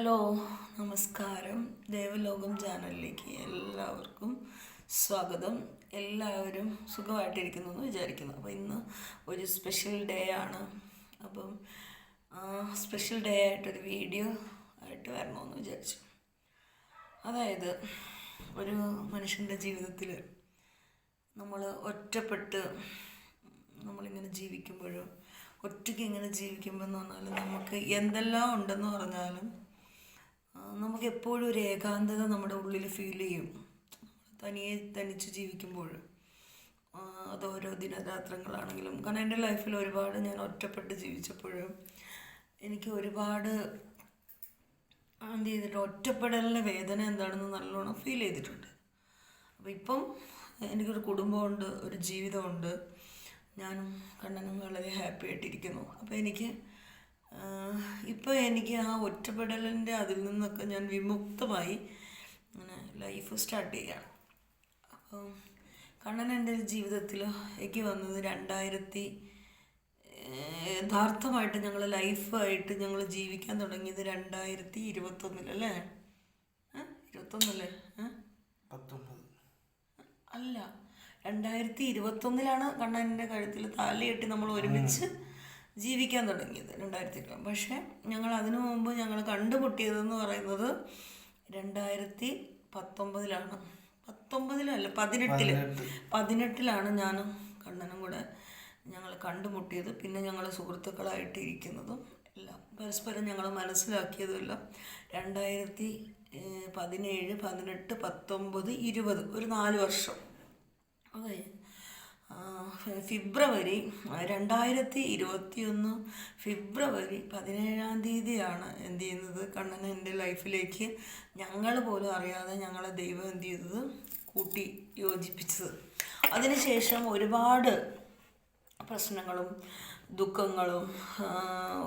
Hello, നമസ്കാരം. ദേവലോകം ചാനലിലേക്ക് എല്ലാവർക്കും സ്വാഗതം. എല്ലാവരും സുഖമായിട്ടിരിക്കുന്നു എന്ന് വിചാരിക്കുന്നു. അപ്പോൾ ഇന്ന് ഒരു സ്പെഷ്യൽ ഡേ ആണ്. അപ്പം സ്പെഷ്യൽ ഡേ ആയിട്ടൊരു വീഡിയോ ആയിട്ട് വരണമെന്ന് വിചാരിച്ചു. അതായത് ഒരു മനുഷ്യൻ്റെ ജീവിതത്തിൽ നമ്മൾ ഒറ്റപ്പെട്ട് നമ്മളിങ്ങനെ ജീവിക്കുമ്പോഴും ഒറ്റയ്ക്ക് ഇങ്ങനെ ജീവിക്കുമ്പോൾ എന്ന് പറഞ്ഞാൽ നമുക്ക് എന്തെല്ലാം ഉണ്ടെന്ന് പറഞ്ഞാലും നമുക്ക് എപ്പോഴും ഒരു ഏകാന്തത നമ്മുടെ ഉള്ളിൽ ഫീൽ ചെയ്യും. തനിച്ച് ജീവിക്കുമ്പോൾ അത് ഓരോ ദിനരാത്രങ്ങളാണെങ്കിലും, കാരണം എൻ്റെ ലൈഫിൽ ഒരുപാട് ഞാൻ ഒറ്റപ്പെട്ട് ജീവിച്ചപ്പോഴും എനിക്ക് ഒരുപാട് എന്ത് ചെയ്തിട്ട് ഒറ്റപ്പെടലിൻ്റെ വേദന എന്താണെന്ന് നല്ലോണം ഫീൽ ചെയ്തിട്ടുണ്ട്. അപ്പോൾ ഇപ്പം എനിക്കൊരു കുടുംബമുണ്ട്, ഒരു ജീവിതമുണ്ട്, ഞാനും കണ്ണനും വളരെ ഹാപ്പി ആയിട്ടിരിക്കുന്നു. അപ്പോൾ ഇപ്പോൾ എനിക്ക് ആ ഒറ്റപ്പെടലിൻ്റെ അതിൽ നിന്നൊക്കെ ഞാൻ വിമുക്തമായി അങ്ങനെ ലൈഫ് സ്റ്റാർട്ട് ചെയ്യുകയാണ്. അപ്പം കണ്ണൻ എൻ്റെ ജീവിതത്തിലേക്ക് വന്നത് യഥാർത്ഥമായിട്ട് ഞങ്ങൾ ലൈഫായിട്ട് ഞങ്ങൾ ജീവിക്കാൻ തുടങ്ങിയത് 2021 അല്ലേ? 21 അല്ല, 2021 കണ്ണൻ്റെ കഴുത്തിൽ താലികെട്ടി നമ്മൾ ഒരുമിച്ച് ജീവിക്കാൻ തുടങ്ങിയത് 2020. പക്ഷേ ഞങ്ങൾ അതിനു മുമ്പ് ഞങ്ങൾ കണ്ടുമുട്ടിയതെന്ന് പറയുന്നത് 2019 18 ഞാനും കണ്ണനും കൂടെ ഞങ്ങൾ കണ്ടുമുട്ടിയത്. പിന്നെ ഞങ്ങൾ സുഹൃത്തുക്കളായിട്ട് ഇരിക്കുന്നതും എല്ലാം പരസ്പരം ഞങ്ങൾ മനസ്സിലാക്കിയതും എല്ലാം 2017, 18, 19, 20 ഒരു 4 വർഷം. അതെ, ഫെബ്രുവരി 2021 ഫെബ്രുവരി 17 എന്ത് ചെയ്യുന്നത്, കണ്ണൻ എൻ്റെ ലൈഫിലേക്ക് ഞങ്ങൾ പോലും അറിയാതെ ഞങ്ങളെ ദൈവം എന്ത് ചെയ്തത്, കൂട്ടി യോജിപ്പിച്ചത്. അതിനുശേഷം ഒരുപാട് പ്രശ്നങ്ങളും ദുഃഖങ്ങളും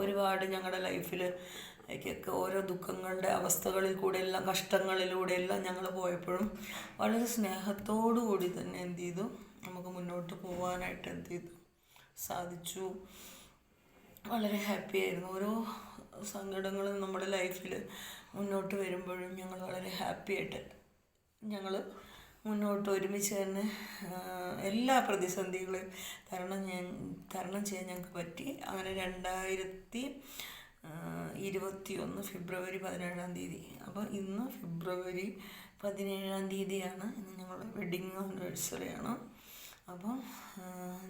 ഒരുപാട് ഞങ്ങളുടെ ലൈഫിലേക്കൊക്കെ ഓരോ ദുഃഖങ്ങളുടെ അവസ്ഥകളിൽ കൂടെ എല്ലാം, കഷ്ടങ്ങളിലൂടെ എല്ലാം ഞങ്ങൾ പോയപ്പോഴും വളരെ സ്നേഹത്തോടു കൂടി തന്നെ എന്ത് ചെയ്തു, നമുക്ക് മുന്നോട്ട് പോകാനായിട്ട് എന്ത് ചെയ്തു സാധിച്ചു. വളരെ ഹാപ്പി ആയിരുന്നു. ഓരോ സങ്കടങ്ങളും നമ്മുടെ ലൈഫിൽ മുന്നോട്ട് വരുമ്പോഴും ഞങ്ങൾ വളരെ ഹാപ്പി ആയിട്ട് ഞങ്ങൾ മുന്നോട്ട് ഒരുമിച്ച് തന്നെ എല്ലാ പ്രതിസന്ധികളെയും തരണം ചെയ്യാൻ ഞങ്ങൾക്ക് പറ്റി. അങ്ങനെ 2021 ഫെബ്രുവരി 17. അപ്പോൾ ഇന്ന് ഫെബ്രുവരി 17 ഇന്ന് ഞങ്ങളുടെ വെഡിങ് ആനിവേഴ്സറിയാണ്. അപ്പം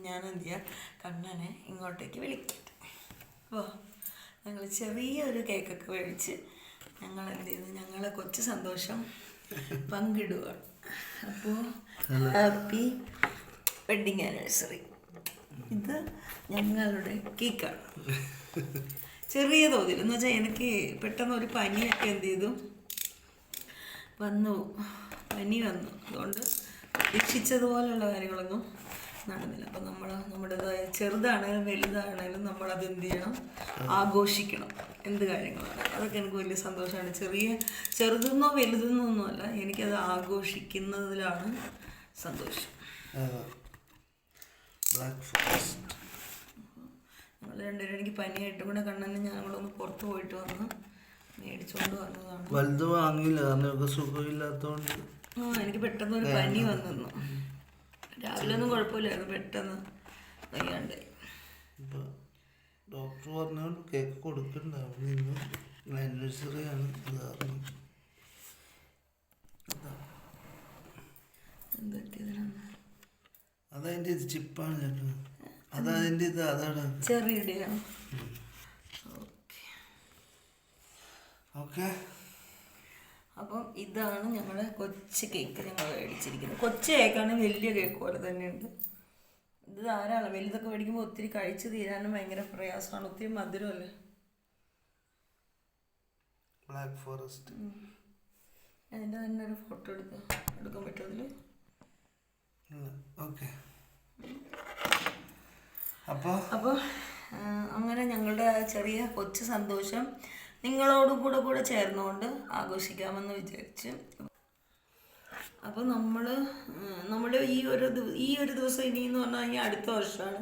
ഞാൻ എന്ത് ചെയ്യാം, കണ്ണനെ ഇങ്ങോട്ടേക്ക് വിളിക്കട്ടെ. അപ്പോൾ ഞങ്ങൾ ചെറിയൊരു കേക്കൊക്കെ മേടിച്ച് ഞങ്ങൾ എന്ത് ചെയ്തു, ഞങ്ങളെ കൊച്ചു സന്തോഷം പങ്കിടുകയാണ്. അപ്പോൾ ഹാപ്പി വെഡിങ് ആനിവേഴ്സറി. ഇത് ഞങ്ങളുടെ കേക്കാണ്. ചെറിയ തോതിൽ എന്ന് വെച്ചാൽ എനിക്ക് പെട്ടെന്ന് ഒരു പനിയൊക്കെ എന്ത് ചെയ്തു പനി വന്നു. അതുകൊണ്ട് പ്രതീക്ഷിച്ചതുപോലുള്ള കാര്യങ്ങളൊന്നും നടന്നില്ല. അപ്പം നമ്മുടേതായ ചെറുതാണേലും വലുതാണേലും നമ്മളത് എന്ത് ചെയ്യണം, ആഘോഷിക്കണം. എന്ത് കാര്യങ്ങളാണ് അതൊക്കെ എനിക്ക് വലിയ സന്തോഷമാണ്. ചെറുതെന്നോ വലുതെന്നോ ഒന്നുമല്ല, എനിക്കത് ആഘോഷിക്കുന്നതിലാണ് സന്തോഷം. ഞങ്ങൾ രണ്ടുപേരും, എനിക്ക് പനിയായിട്ടും കൂടെ കണ്ണന് ഞങ്ങളൊന്ന് പുറത്ത് പോയിട്ട് വന്ന് മേടിച്ചുകൊണ്ട് വന്നതാണ്. വലുത് വാങ്ങിയില്ല, കാരണം സുഖമില്ലാത്തതുകൊണ്ട്. എനിക്ക് പെട്ടെന്ന് ഒരു പനി വന്നു. രാവിലെ ഒന്നും കുഴപ്പമില്ലായിരുന്നു, പെട്ടെന്ന് വയ്യാണ്ടായി. ഡോക്ടർ പറഞ്ഞോണ്ട് കേക്ക് കൊടുക്കണ്ടാവും. ഇന്ന് ആനിവേഴ്സറി ആണ്. അതതിൻ്റെ ഇത് ചിപ്പാണ് ചേട്ടൻ, അതതിൻ്റെ ഇത് അതാണ് ചെറിയുടെയാണ്. ഓക്കെ. അപ്പം ഇതാണ് ഞങ്ങളുടെ കൊച്ചു കേക്ക് ഞങ്ങൾ മേടിച്ചിരിക്കുന്നത്. കൊച്ചു കേക്കാണ്, വലിയ കേക്ക് പോലെ തന്നെയുണ്ട്. ഇത് ധാരാളം. വലുതൊക്കെ മേടിക്കുമ്പോൾ ഒത്തിരി കഴിച്ച് തീരാനും ഭയങ്കര പ്രയാസമാണ്, ഒത്തിരി മധുരമല്ലേ. Black forest. അതിൻ്റെ തന്നെ ഒരു ഫോട്ടോ എടുക്കാൻ പറ്റും അതിൽ. ഓക്കെ. അപ്പോൾ അങ്ങനെ ഞങ്ങളുടെ ആ ചെറിയ കൊച്ചു സന്തോഷം നിങ്ങളോടും കൂടെ ചേർന്നുകൊണ്ട് ആഘോഷിക്കാമെന്ന് വിചാരിച്ച്. അപ്പോൾ നമ്മുടെ ഈ ഒരു ദിവസം ഇനിയെന്ന് പറഞ്ഞാൽ കഴിഞ്ഞാൽ അടുത്ത വർഷമാണ്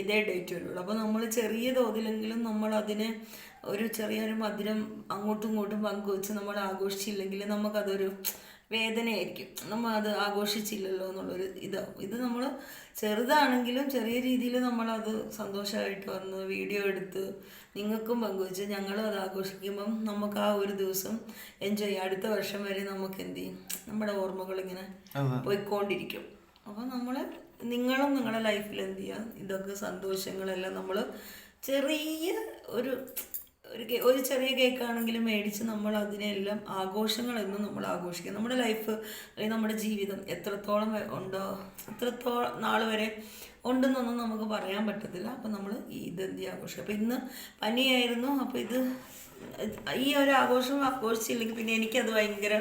ഇതേ ഡേറ്റ് വരുള്ളൂ. അപ്പോൾ നമ്മൾ ചെറിയ തോതിലെങ്കിലും നമ്മൾ അതിനെ ഒരു ചെറിയൊരു മധുരം അങ്ങോട്ടും ഇങ്ങോട്ടും പങ്കുവെച്ച് നമ്മൾ ആഘോഷിച്ചില്ലെങ്കിൽ നമുക്കതൊരു വേദനയായിരിക്കും. നമ്മൾ അത് ആഘോഷിച്ചില്ലല്ലോ എന്നുള്ളൊരു ഇതാവും. ഇത് നമ്മൾ ചെറുതാണെങ്കിലും ചെറിയ രീതിയിൽ നമ്മളത് സന്തോഷമായിട്ട് വന്ന് വീഡിയോ എടുത്ത് നിങ്ങൾക്കും പങ്കുവെച്ച് ഞങ്ങളും അത് ആഘോഷിക്കുമ്പം നമുക്ക് ആ ഒരു ദിവസം എൻജോയ് ചെയ്യാം. അടുത്ത വർഷം വരെ നമുക്ക് എന്ത് ചെയ്യും, നമ്മുടെ ഓർമ്മകളിങ്ങനെ പോയിക്കൊണ്ടിരിക്കും. അപ്പോൾ നിങ്ങളും നിങ്ങളുടെ ലൈഫിൽ എന്ത് ചെയ്യുക, ഇതൊക്കെ സന്തോഷങ്ങളെല്ലാം നമ്മൾ ചെറിയ ഒരു ചെറിയ കേക്കാണെങ്കിലും മേടിച്ച് നമ്മൾ അതിനെല്ലാം ആഘോഷങ്ങളെന്നും നമ്മൾ ആഘോഷിക്കുക. നമ്മുടെ ലൈഫ് അല്ലെങ്കിൽ നമ്മുടെ ജീവിതം എത്രത്തോളം ഉണ്ടോ എത്രത്തോളം നാൾ വരെ ഉണ്ടെന്നൊന്നും നമുക്ക് പറയാൻ പറ്റത്തില്ല. അപ്പോൾ നമ്മൾ ഇതെന്ത് ആഘോഷം. അപ്പോൾ ഇന്ന് പനിയായിരുന്നു. അപ്പോൾ ഈ ഒരു ആഘോഷം ആഘോഷിച്ചില്ലെങ്കിൽ പിന്നെ എനിക്കത് ഭയങ്കര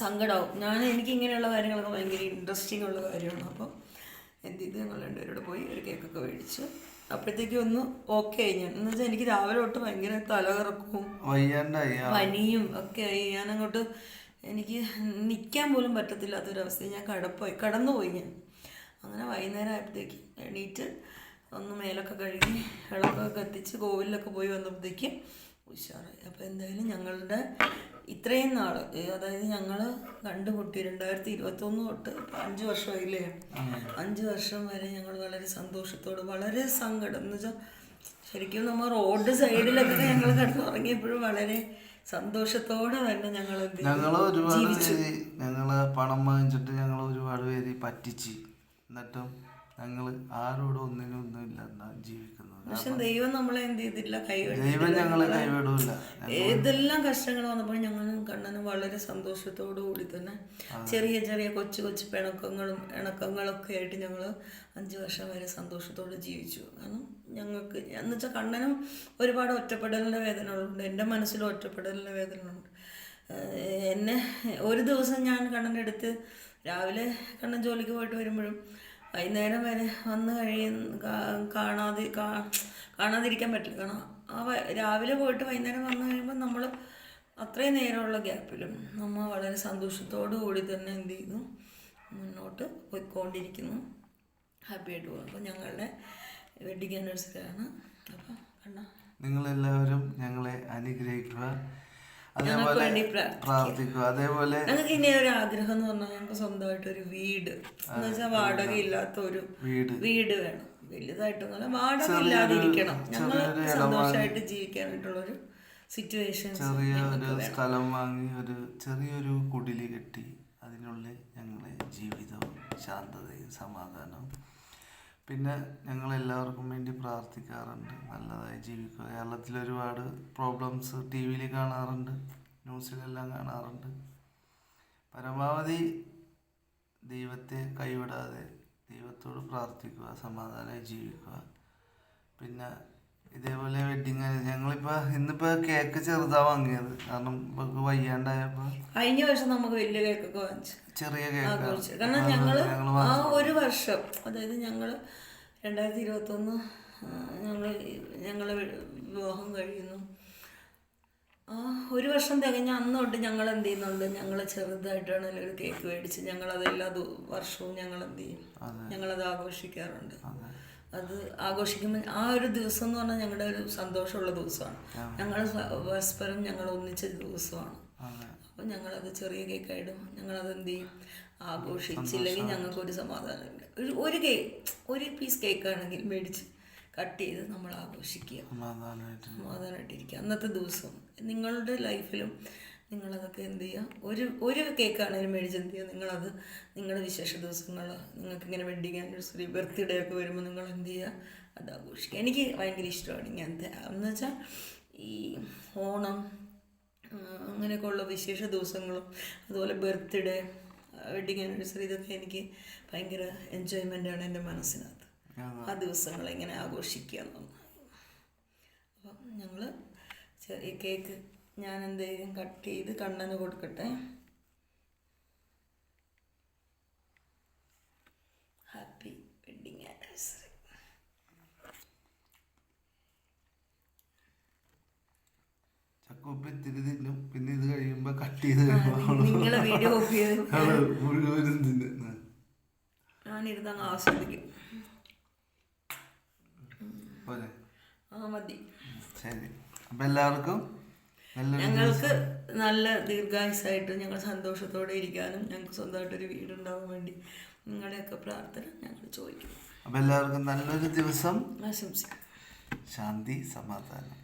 സങ്കടമാവും. എനിക്കിങ്ങനെയുള്ള കാര്യങ്ങളൊക്കെ ഭയങ്കര ഇൻട്രസ്റ്റിംഗ് ഉള്ള കാര്യമാണ്. അപ്പോൾ എന്ത് ചെയ്ത് ഞങ്ങൾ രണ്ടുപേരോട് പോയി ഒരു കേക്കൊക്കെ മേടിച്ച് അപ്പോഴത്തേക്കും ഒന്ന് ഓക്കെ ആയി. ഞാൻ എന്ന് വെച്ചാൽ എനിക്ക് രാവിലെ തൊട്ട് ഭയങ്കര തലകറക്കവും പനിയും ഒക്കെ ആയി. എനിക്ക് നിൽക്കാൻ പോലും പറ്റത്തില്ലാത്തൊരവസ്ഥ. ഞാൻ കടന്നുപോയി. ഞാൻ അങ്ങനെ വൈകുന്നേരം ആയപ്പോഴത്തേക്ക് എണീറ്റ് ഒന്ന് മേലൊക്കെ കഴുകി വിളക്കൊക്കെ കത്തിച്ച് കോവിലൊക്കെ പോയി വന്നപ്പോഴത്തേക്ക് ഉഷാറായി. അപ്പോൾ എന്തായാലും ഞങ്ങളുടെ ഇത്രയും നാൾ, അതായത് ഞങ്ങൾ കണ്ടുമുട്ടി 2021 തൊട്ട് 5 വർഷമായില്ലേ, 5 വർഷം വരെ ഞങ്ങൾ വളരെ സന്തോഷത്തോട്, വളരെ സങ്കടം എന്ന് വെച്ചാൽ ശരിക്കും നമ്മൾ റോഡ് സൈഡിലൊക്കെ ഞങ്ങൾ കിടന്നുറങ്ങിയപ്പോഴും വളരെ സന്തോഷത്തോടെ തന്നെ ഞങ്ങൾ പണം വാങ്ങിച്ചിട്ട് ഞങ്ങൾ ഒരുപാട് പേര് പറ്റിച്ച്, എന്നിട്ടും ഞങ്ങൾ ആരോടും ഒന്നില്ല ജീവിക്കുന്നത്. പക്ഷെ ദൈവം നമ്മളെ എന്ത് ചെയ്തില്ല, ദൈവം ഞങ്ങളെ കൈവിടൂല. ഏതെല്ലാം കഷ്ടങ്ങൾ വന്നപ്പോൾ ഞങ്ങളും കണ്ണനും വളരെ സന്തോഷത്തോടു കൂടി തന്നെ ചെറിയ ചെറിയ കൊച്ചു ഇണക്കങ്ങളൊക്കെ ആയിട്ട് ഞങ്ങൾ 5 വർഷം വരെ സന്തോഷത്തോടെ ജീവിച്ചു. കാരണം ഞങ്ങൾക്ക് എന്ന് വെച്ചാൽ കണ്ണനും ഒരുപാട് ഒറ്റപ്പെടലിൻ്റെ വേദനകളുണ്ട്, എൻ്റെ മനസ്സിലും ഒറ്റപ്പെടലിൻ്റെ വേദനകളുണ്ട്. എന്നെ ഒരു ദിവസം ഞാൻ കണ്ണൻ്റെ അടുത്ത് രാവിലെ കണ്ണൻ ജോലിക്ക് പോയിട്ട് വരുമ്പോഴും വൈകുന്നേരം വരെ വന്ന് കാണാതിരിക്കാൻ പറ്റില്ല. കാരണം രാവിലെ പോയിട്ട് വൈകുന്നേരം വന്നു കഴിയുമ്പോൾ നമ്മൾ അത്രയും നേരമുള്ള ഗ്യാപ്പിലും നമ്മൾ വളരെ സന്തോഷത്തോടു കൂടി തന്നെ എന്ത് ചെയ്യുന്നു, മുന്നോട്ട് പോയിക്കൊണ്ടിരിക്കുന്നു, ഹാപ്പി ആയിട്ട് പോകും. അപ്പോൾ ഞങ്ങളുടെ വെഡിങ് ആനിവേഴ്സറി ആണ്. അപ്പോൾ നിങ്ങളെല്ലാവരും ഞങ്ങളെ അനുഗ്രഹിക്കുക, അതേപോലെ പ്രാർത്ഥിക്കുക. അതേപോലെ ഞങ്ങൾക്ക് ഇനി ഒരു ആഗ്രഹം എന്ന് പറഞ്ഞാൽ ഞങ്ങൾക്ക് സ്വന്തമായിട്ടൊരു വീട്, എന്ന് വെച്ചാൽ വാടക ഇല്ലാത്ത ഒരു വീട് വേണം. വലുതായിട്ടൊന്നുമല്ല, വാടക ഇല്ലാതിരിക്കണം. ഞങ്ങൾ സന്തോഷമായിട്ട് ജീവിക്കാനായിട്ടുള്ളൊരു സിറ്റുവേഷൻ. ചെറിയൊരു സ്ഥലം വാങ്ങി ചെറിയൊരു കുടില് കെട്ടി അതിനുള്ളിൽ ഞങ്ങളെ ജീവിതവും ശാന്തതയും സമാധാനവും. പിന്നെ ഞങ്ങളെല്ലാവർക്കും വേണ്ടി പ്രാർത്ഥിക്കാറുണ്ട്, നല്ലതായി ജീവിക്കുക. കേരളത്തിൽ ഒരുപാട് പ്രോബ്ലംസ് ടി വിയിൽ കാണാറുണ്ട്, ന്യൂസിലെല്ലാം കാണാറുണ്ട്. പരമാവധി ദൈവത്തെ കൈവിടാതെ ദൈവത്തോട് പ്രാർത്ഥിക്കുക, സമാധാനമായി ജീവിക്കുക. പിന്നെ ഇതേപോലെ ഇന്നിപ്പോൾ കേക്ക് ചെറുതാ വാങ്ങിയത്, കാരണം ഇവർക്ക് വയ്യാണ്ടായപ്പോൾ. കഴിഞ്ഞ വർഷം നമുക്ക് വലിയ കേക്കൊക്കെ വാങ്ങിച്ചു, ചെറിയ കേക്ക്. കാരണം ആ ഒരു വർഷം, അതായത് 2021 ഞങ്ങൾ വിവാഹം കഴിയുന്നു. ആ ഒരു വർഷം തികഞ്ഞ അന്ന് തൊട്ട് ഞങ്ങൾ എന്ത് ചെയ്യുന്നുണ്ട്, ഞങ്ങൾ ചെറുതായിട്ടാണെങ്കിലും ഒരു കേക്ക് മേടിച്ച് ഞങ്ങളതെല്ലാ വർഷവും ഞങ്ങൾ എന്ത് ചെയ്യും, ഞങ്ങളത് ആഘോഷിക്കാറുണ്ട്. അത് ആഘോഷിക്കുമ്പോൾ ആ ഒരു ദിവസം എന്ന് പറഞ്ഞാൽ ഞങ്ങളുടെ ഒരു സന്തോഷമുള്ള ദിവസമാണ്. ഞങ്ങൾ പരസ്പരം ഞങ്ങൾ ഒന്നിച്ച ദിവസമാണ്. അപ്പോൾ ഞങ്ങളത് ചെറിയ കേക്കായിട്ടും ഞങ്ങളത് എന്ത് ചെയ്യും, ആഘോഷിച്ചില്ലെങ്കിൽ ഞങ്ങൾക്കൊരു സമാധാനമില്ല. ഒരു പീസ് കേക്കാണെങ്കിൽ മേടിച്ച് കട്ട് ചെയ്ത് നമ്മൾ ആഘോഷിക്കുക, സമാധാനമായിട്ടിരിക്കുക അന്നത്തെ ദിവസം. നിങ്ങളുടെ ലൈഫിലും നിങ്ങളതൊക്കെ എന്ത് ചെയ്യുക, ഒരു കേക്കാണെങ്കിലും മേടിച്ച് എന്ത് ചെയ്യുക, നിങ്ങളുടെ വിശേഷ ദിവസങ്ങൾ, നിങ്ങൾക്കിങ്ങനെ വെഡിങ് ആനിവേഴ്സറി, ബർത്ത്ഡേ ഒക്കെ വരുമ്പോൾ നിങ്ങൾ എന്ത് ചെയ്യുക, അത് ആഘോഷിക്കുക. എനിക്ക് ഭയങ്കര ഇഷ്ടമാണ് ഇങ്ങനത്തെ. എന്ന് വെച്ചാൽ ഈ ഓണം അങ്ങനെയൊക്കെ ഉള്ള വിശേഷ ദിവസങ്ങളും അതുപോലെ ബർത്ത്ഡേ, വെഡിങ് ആനിവേഴ്സറി, ഇതൊക്കെ എനിക്ക് ഭയങ്കര എൻജോയ്മെൻ്റാണ് എൻ്റെ മനസ്സിനകത്ത്. ആ ദിവസങ്ങൾ എങ്ങനെ ആഘോഷിക്കുക എന്നുള്ളത്. അപ്പം ഞങ്ങൾ ഈ കേക്ക് ഞാൻ എന്ത് ചെയ്യും, കട്ട് ചെയ്ത് കണ്ണന് കൊടുക്കട്ടെ. Happy wedding anniversary. ചക്കുപ്പ ഇത്തിരി തിന്നും, പിന്നെ ഇത് കഴിയുമ്പോ കട്ട് ചെയ്ത് കഴിയുമ്പോ നിങ്ങളെ വീഡിയോ ഓഫ് ചെയ്ത് മുഴുവനും തിന്നു. ഞാനിരുന്ന് അങ്ങ് ആസ്വദിക്കും. പോലെ മതി. ശരി. അപ്പം എല്ലാവർക്കും ഞങ്ങൾക്ക് നല്ല ദീർഘായുസായിട്ട് ഞങ്ങൾ സന്തോഷത്തോടെ ഇരിക്കാനും ഞങ്ങൾക്ക് സ്വന്തമായിട്ടൊരു വീടുണ്ടാവാൻ വേണ്ടി നിങ്ങളുടെയൊക്കെ പ്രാർത്ഥന ഞങ്ങൾ ചോദിക്കും. അപ്പം എല്ലാവർക്കും നല്ലൊരു ദിവസം ആശംസിക്കും. ശാന്തി, സമാധാനം.